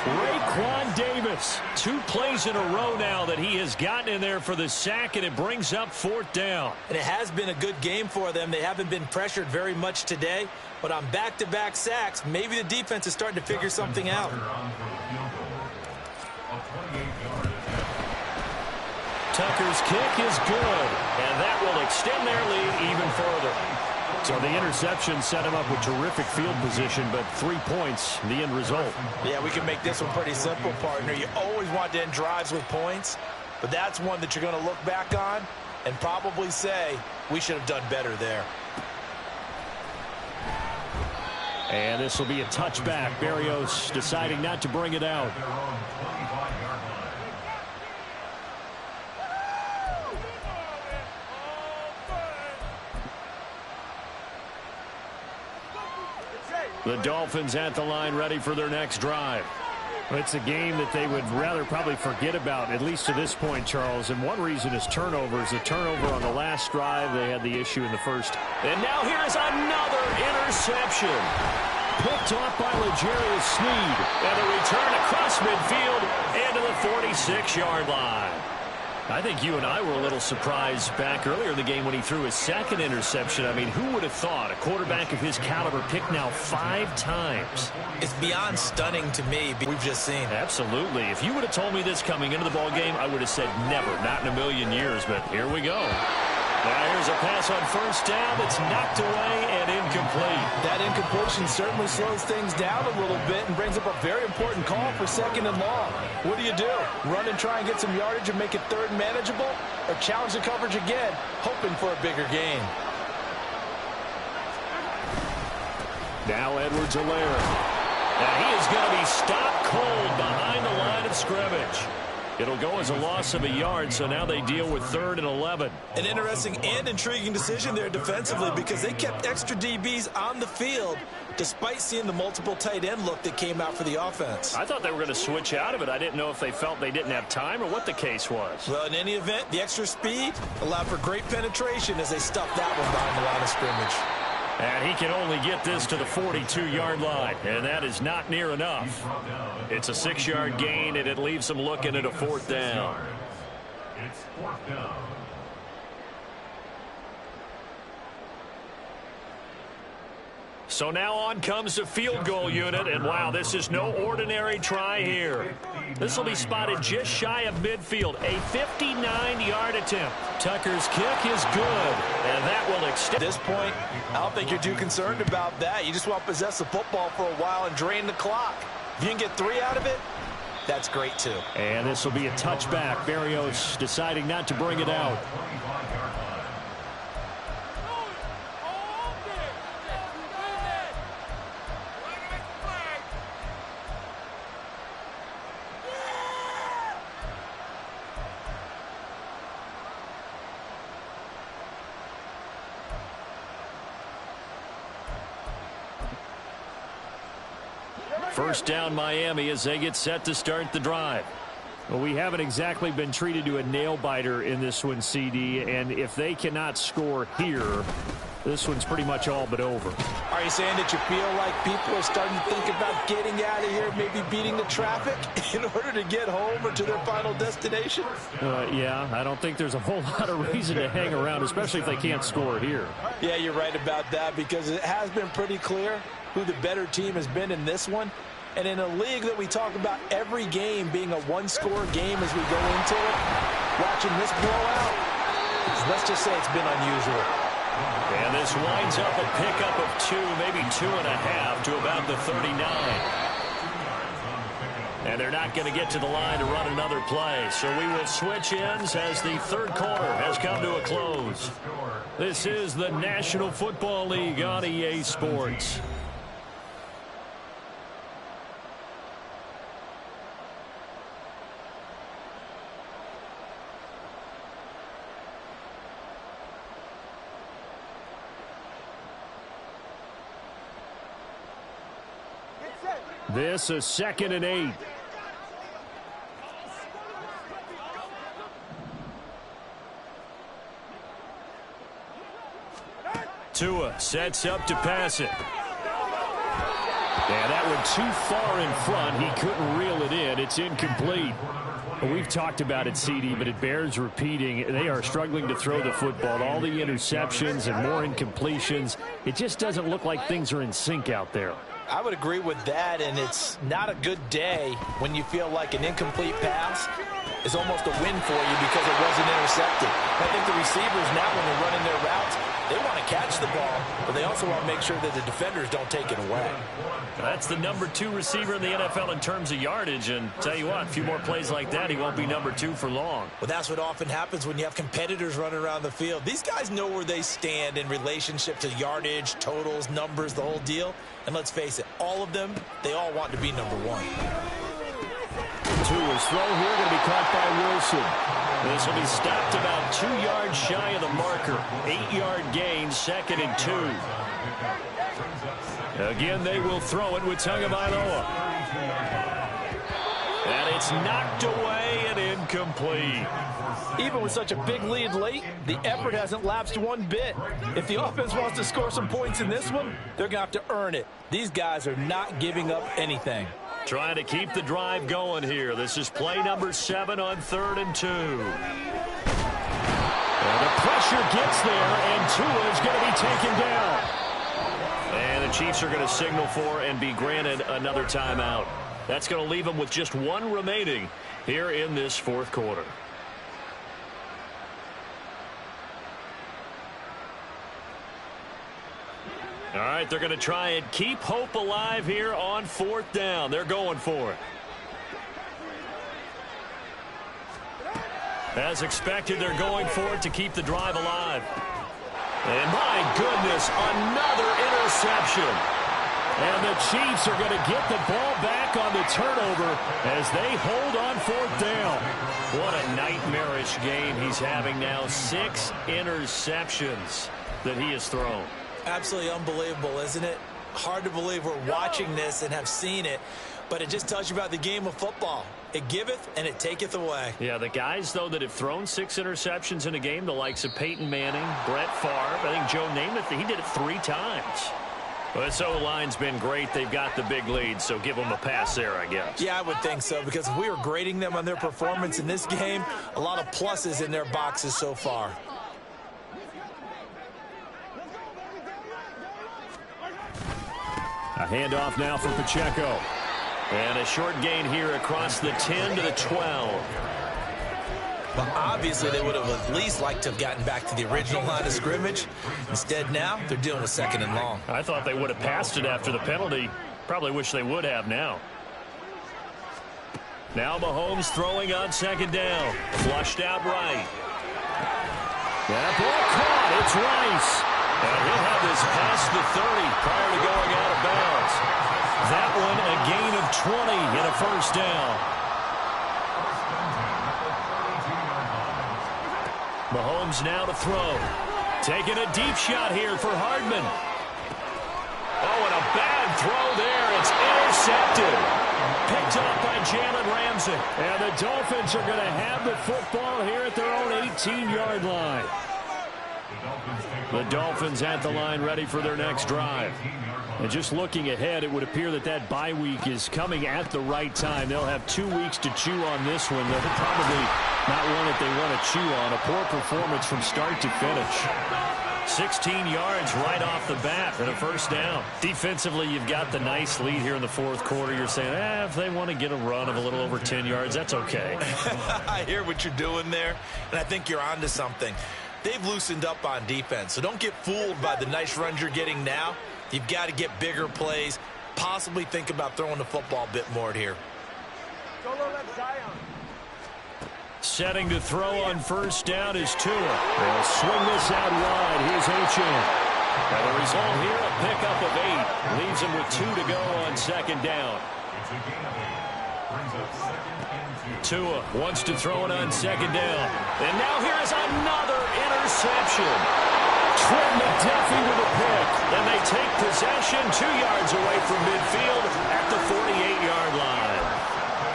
Raekwon Davis, 2 plays in a row now that he has gotten in there for the sack, and it brings up 4th down. And it has been a good game for them. They haven't been pressured very much today, but on back-to-back sacks, maybe the defense is starting to figure something out. Tucker's kick is good, and that will extend their lead even further. So the interception set him up with terrific field position, but 3 points, the end result. Yeah, we can make this one pretty simple, partner. You always want to end drives with points, but that's one that you're going to look back on and probably say, we should have done better there. And this will be a touchback. Berrios deciding not to bring it out. The Dolphins at the line, ready for their next drive. It's a game that they would rather probably forget about, at least to this point, Charles. And one reason is turnovers. A turnover on the last drive. They had the issue in the first. And now here's another interception. Picked off by L'Jarius Sneed. And a return across midfield into the 46-yard line. I think you and I were a little surprised back earlier in the game when he threw his 2nd interception. I mean, who would have thought a quarterback of his caliber picked now 5 times? It's beyond stunning to me, we've just seen. Absolutely. If you would have told me this coming into the ball game, I would have said never, not in a million years, but here we go. Now here's a pass on 1st down that's knocked away and incomplete. That incompletion certainly slows things down a little bit and brings up a very important call for 2nd and long. What do you do? Run and try and get some yardage and make it 3rd and manageable? Or challenge the coverage again, hoping for a bigger gain? Now Edwards-Helaire. Now he is going to be stopped cold behind the line of scrimmage. It'll go as a loss of a yard, so now they deal with 3rd and 11. An interesting and intriguing decision there defensively because they kept extra DBs on the field despite seeing the multiple tight end look that came out for the offense. I thought they were going to switch out of it. I didn't know if they felt they didn't have time or what the case was. Well, in any event, the extra speed allowed for great penetration as they stuffed that one behind the line of scrimmage. And he can only get this to the 42-yard line, and that is not near enough. It's a 6-yard gain, and it leaves them looking at a 4th down. It's 4th down. So now on comes the field goal unit, and wow, this is no ordinary try here. This will be spotted just shy of midfield, a 59-yard attempt. Tucker's kick is good, and that will extend. At this point, I don't think you're too concerned about that. You just want to possess the football for a while and drain the clock. If you can get 3 out of it, that's great too. And this will be a touchback. Berrios deciding not to bring it out. First down Miami as they get set to start the drive. Well, we haven't exactly been treated to a nail-biter in this one, CD, and if they cannot score here, this one's pretty much all but over. Are you saying that you feel like people are starting to think about getting out of here, maybe beating the traffic in order to get home or to their final destination? Yeah, I don't think there's a whole lot of reason to hang around, especially if they can't score here. Yeah, you're right about that, because it has been pretty clear who the better team has been in this one. And in a league that we talk about every game being a one-score game as we go into it, watching this blowout, let's just say it's been unusual. And this winds up a pickup of 2, maybe 2.5 to about the 39. And they're not going to get to the line to run another play. So we will switch ends as the third quarter has come to a close. This is the National Football League on EA Sports. This is 2nd and 8. Tua sets up to pass it. And that went too far in front. He couldn't reel it in. It's incomplete. Well, we've talked about it, CD, but it bears repeating. They are struggling to throw the football. All the interceptions and more incompletions. It just doesn't look like things are in sync out there. I would agree with that, and it's not a good day when you feel like an incomplete pass is almost a win for you because it wasn't intercepted. I think the receivers now, when they're running their routes, they want to catch the ball, but they also want to make sure that the defenders don't take it away. That's the number 2 receiver in the NFL in terms of yardage, and tell you what, a few more plays like that, he won't be number 2 for long. Well, that's what often happens when you have competitors running around the field. These guys know where they stand in relationship to yardage, totals, numbers, the whole deal. And let's face it, all of them, they all want to be number 1. Tua's throw here going to be caught by Wilson. This will be stopped about 2 yards shy of the marker. 8-yard gain, 2nd and 2. Again, they will throw it with Tagovailoa. And it's knocked away and incomplete. Even with such a big lead late, the effort hasn't lapsed one bit. If the offense wants to score some points in this one, they're going to have to earn it. These guys are not giving up anything. Trying to keep the drive going here. This is play number 7 on 3rd and 2. And the pressure gets there, and Tua is going to be taken down. And the Chiefs are going to signal for and be granted another timeout. That's going to leave them with just 1 remaining here in this 4th quarter. All right, they're going to try and keep hope alive here on 4th down. They're going for it. As expected, they're going for it to keep the drive alive. And my goodness, another interception. And the Chiefs are going to get the ball back on the turnover as they hold on 4th down. What a nightmarish game he's having now. 6 interceptions that he has thrown. Absolutely unbelievable, isn't it? Hard to believe we're watching this and have seen it, but it just tells you about the game of football. It giveth and it taketh away. Yeah, the guys, though, that have thrown 6 interceptions in a game, the likes of Peyton Manning, Brett Favre, I think Joe Namath, he did it 3 times. Well, this O-line's been great. They've got the big lead, so give them a pass there, I guess. Yeah, I would think so, because if we were grading them on their performance in this game, a lot of pluses in their boxes so far. A handoff now for Pacheco. And a short gain here across the 10 to the 12. Well, obviously, they would have at least liked to have gotten back to the original line of scrimmage. Instead, now, they're dealing with 2nd and long. I thought they would have passed it after the penalty. Probably wish they would have now. Now Mahomes throwing on 2nd down. Flushed out right. That ball caught. It's Rice. And he'll have this past the 30 prior to going out of bounds. That one a gain of 20 and a 1st down. Mahomes now to throw. Taking a deep shot here for Hardman. Oh, and a bad throw there. It's intercepted. Picked up by Jalen Ramsey. And the Dolphins are going to have the football here at their own 18-yard line. The Dolphins at the line ready for their next drive. And just looking ahead, it would appear that that bye week is coming at the right time. They'll have 2 weeks to chew on this one. They'll probably not one that they want to chew on. A poor performance from start to finish. 16 yards right off the bat and a first down. Defensively, you've got the nice lead here in the fourth quarter. You're saying, if they want to get a run of a little over 10 yards, that's okay. I hear what you're doing there, and I think you're onto something. They've loosened up on defense, so don't get fooled by the nice runs you're getting now. You've got to get bigger plays, possibly think about throwing the football a bit more here. Setting to throw on first down is Tua. They'll swing this out wide. Here's Achane. And the result here, a pickup of 8. Leaves him with 2 to go on second down. Tua wants to throw it on second down. And now here is another interception. Trent McDuffie with a pick. And they take possession 2 yards away from midfield at the 48-yard line.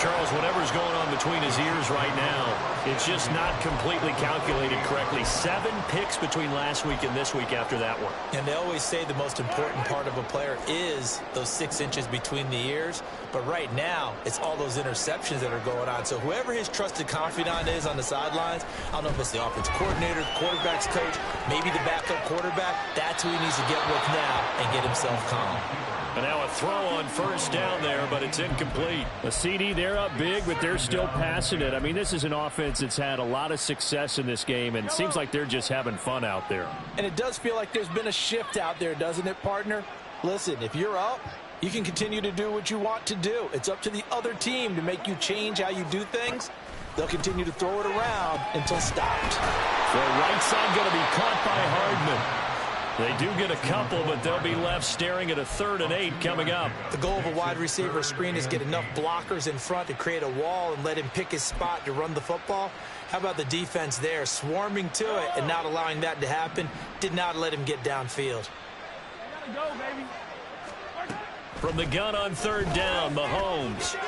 Charles, whatever's going on between his ears right now, it's just not completely calculated correctly. 7 picks between last week and this week after that one. And they always say the most important part of a player is those 6 inches between the ears. But right now, it's all those interceptions that are going on. So whoever his trusted confidant is on the sidelines, I don't know if it's the offense coordinator, the quarterback's coach, maybe the backup quarterback, that's who he needs to get with now and get himself calm. And now a throw on first down there, but it's incomplete. A CD, they're up big, but they're still passing it. I mean, this is an offense that's had a lot of success in this game, and it seems like they're just having fun out there. And it does feel like there's been a shift out there, doesn't it, partner? Listen, if you're up, you can continue to do what you want to do. It's up to the other team to make you change how you do things. They'll continue to throw it around until stopped. The right side going to be caught by Hardman. They do get a couple, but they'll be left staring at a 3rd and 8 coming up. The goal of a wide receiver screen is get enough blockers in front to create a wall and let him pick his spot to run the football. How about the defense there, swarming to it and not allowing that to happen? Did not let him get downfield. From the gun on 3rd down, Mahomes.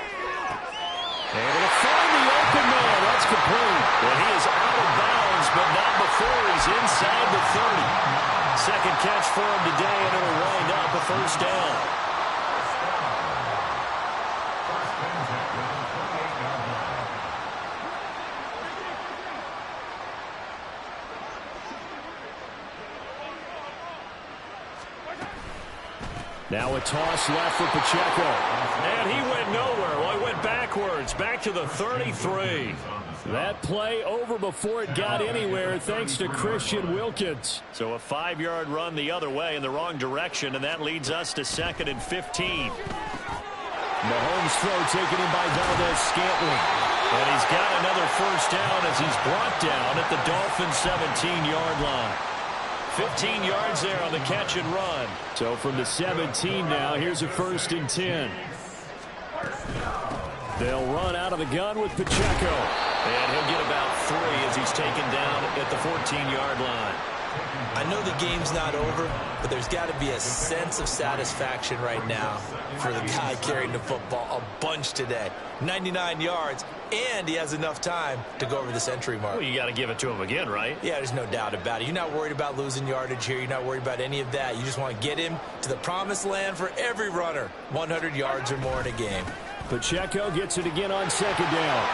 Able to find the open man. That's complete. And he is out of bounds, but not before he's inside the 30. Second catch for him today, and it'll wind up a first down. Now a toss left for Pacheco. And he went nowhere. Well, he went backwards, back to the 33. That play over before it got anywhere thanks to Christian Wilkins. So a 5-yard run the other way in the wrong direction, and that leads us to 2nd and 15. Mahomes' throw taken in by Valdez-Scantling. And he's got another first down as he's brought down at the Dolphins' 17-yard line. 15 yards there on the catch and run. So from the 17 now, here's a 1st and 10. They'll run out of the gun with Pacheco. And he'll get about 3 as he's taken down at the 14-yard line. I know the game's not over, but there's got to be a sense of satisfaction right now for the guy carrying the football a bunch today. 99 yards, and he has enough time to go over the century mark. Well, you got to give it to him again, right? Yeah, there's no doubt about it. You're not worried about losing yardage here. You're not worried about any of that. You just want to get him to the promised land for every runner. 100 yards or more in a game. Pacheco gets it again on 2nd down.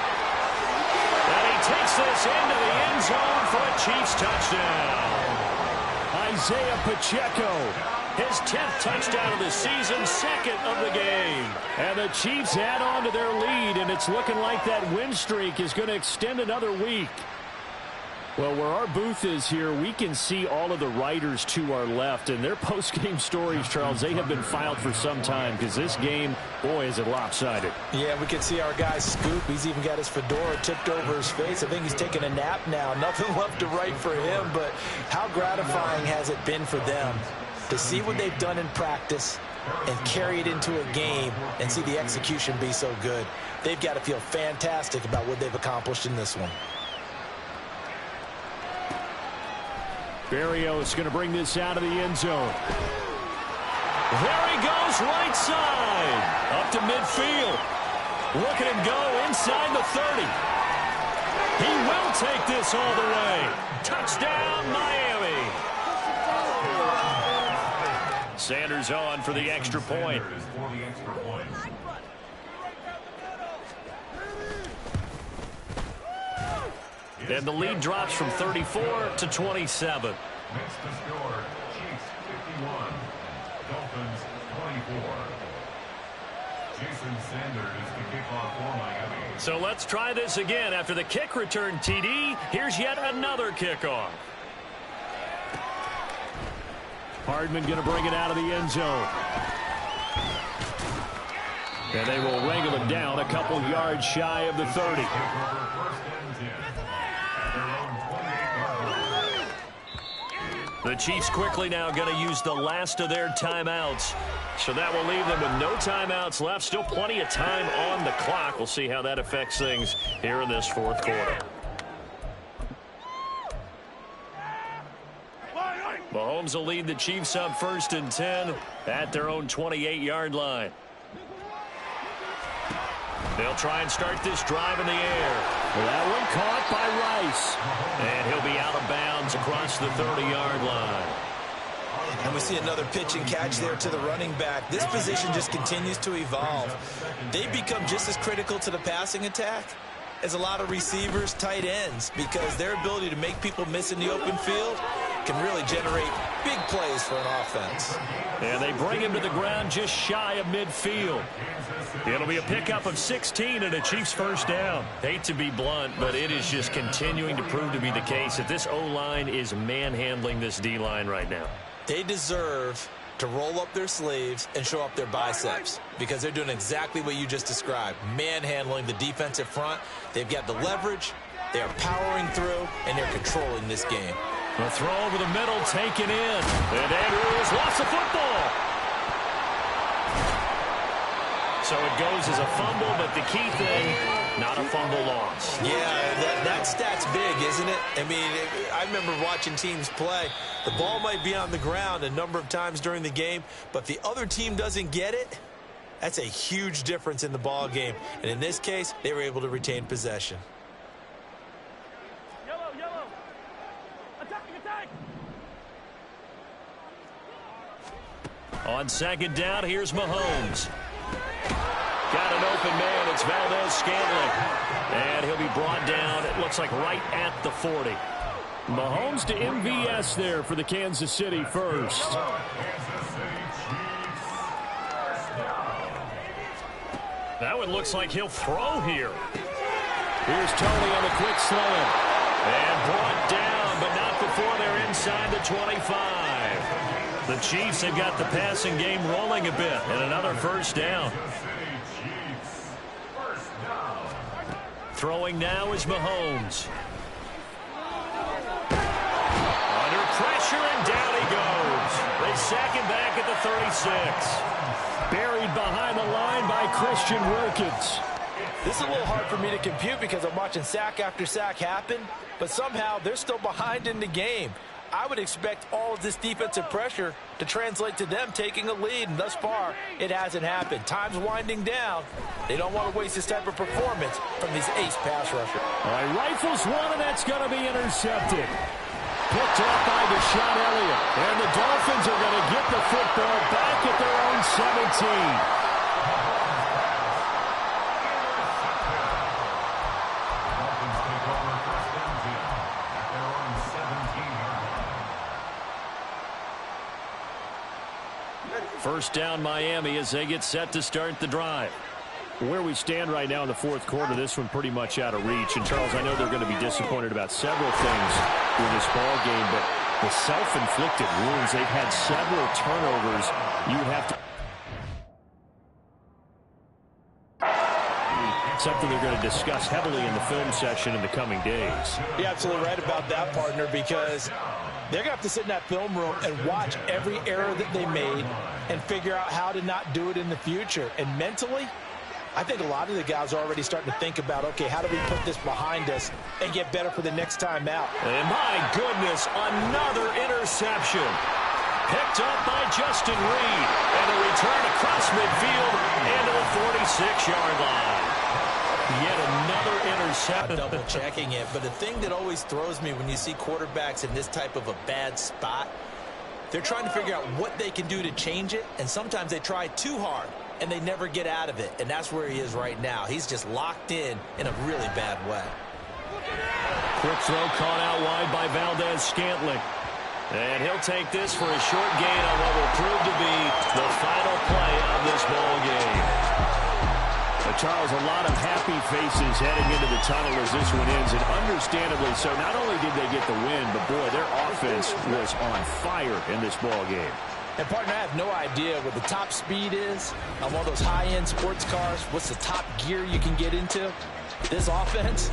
And he takes this into the end zone for a Chiefs touchdown. Isaiah Pacheco. His 10th touchdown of the season, 2nd of the game. And the Chiefs add on to their lead, and it's looking like that win streak is going to extend another week. Well, where our booth is here, we can see all of the writers to our left, and their post-game stories, Charles, they have been filed for some time because this game, boy, is it lopsided. Yeah, we can see our guy Scoop. He's even got his fedora tipped over his face. I think he's taking a nap now. Nothing left to write for him, but how gratifying has it been for them to see what they've done in practice and carry it into a game and see the execution be so good. They've got to feel fantastic about what they've accomplished in this one. Berrios going to bring this out of the end zone. There he goes, right side. Up to midfield. Look at him go inside the 30. He will take this all the way. Touchdown, Miami. Sanders on for the extra point. Sanders for the extra point. And the lead drops from 34 to 27. Next to score, Chiefs 51, Dolphins 24. Jason Sanders to kick off for Miami. So let's try this again. After the kick return TD, here's yet another kickoff. Hardman going to bring it out of the end zone. And they will wrangle it down a couple yards shy of the 30. The Chiefs quickly now going to use the last of their timeouts. So that will leave them with no timeouts left. Still plenty of time on the clock. We'll see how that affects things here in this fourth quarter. Mahomes will lead the Chiefs up 1st and 10 at their own 28-yard line. They'll try and start this drive in the air. That one caught by Rice. And he'll be out of bounds across the 30-yard line. And we see another pitch and catch there to the running back. This position just continues to evolve. They become just as critical to the passing attack as a lot of receivers, tight ends, because their ability to make people miss in the open field can really generate big plays for an offense. And they bring him to the ground just shy of midfield. It'll be a pickup of 16 and a Chiefs first down. Hate to be blunt, but it is just continuing to prove to be the case that this O-line is manhandling this D-line right now. They deserve to roll up their sleeves and show up their biceps because they're doing exactly what you just described, manhandling the defensive front. They've got the leverage, they are powering through, and they're controlling this game. A throw over the middle taken in, and Andrews lost the football. So it goes as a fumble, but the key thing, not a fumble loss. Yeah, that stat's big, isn't it? I mean, I remember watching teams play. The ball might be on the ground a number of times during the game, but if the other team doesn't get it, that's a huge difference in the ball game. And in this case, they were able to retain possession. Yellow. Attack. On 2nd down, here's Mahomes. Got an open man. It's Valdez-Scantling. And he'll be brought down, it looks like, right at the 40. Mahomes to MVS there for the Kansas City first. That one looks like he'll throw here. Here's Tony on the quick slant. And brought down, but not before they're inside the 25. The Chiefs have got the passing game rolling a bit. And another first down. Throwing now is Mahomes. Under pressure, and down he goes. They sack him back at the 36. Buried behind the line by Christian Wilkins. This is a little hard for me to compute because I'm watching sack after sack happen, but somehow they're still behind in the game. I would expect all of this defensive pressure to translate to them taking a lead, and thus far, it hasn't happened. Time's winding down. They don't want to waste this type of performance from these ace pass rushers. All right, rifles one, and that's going to be intercepted. Picked up by Deshaun Elliott, and the Dolphins are going to get the football back at their own 17. First down Miami as they get set to start the drive. Where we stand right now in the fourth quarter, this one pretty much out of reach. And, Charles, I know they're going to be disappointed about several things in this ball game, but the self-inflicted wounds, they've had several turnovers. You have to... Something they're going to discuss heavily in the film session in the coming days. You're absolutely right about that, partner, because they're going to have to sit in that film room and watch every error that they made and figure out how to not do it in the future. And mentally, I think a lot of the guys are already starting to think about, okay, how do we put this behind us and get better for the next time out? And my goodness, another interception. Picked up by Justin Reed. And a return across midfield into the 46-yard line. Yet another interception. Double checking it. But the thing that always throws me when you see quarterbacks in this type of a bad spot They're trying to figure out what they can do to change it, and sometimes they try too hard, and they never get out of it, and that's where he is right now. He's just locked in a really bad way. Quick throw caught out wide by Valdez-Scantling. And he'll take this for a short gain on what will prove to be the final play of this ball game. Charles, a lot of happy faces heading into the tunnel as this one ends, and understandably so. Not only did they get the win, but boy, their offense was on fire in this ball game. And, partner, I have no idea what the top speed is on one of those high-end sports cars. What's the top gear you can get into? This offense,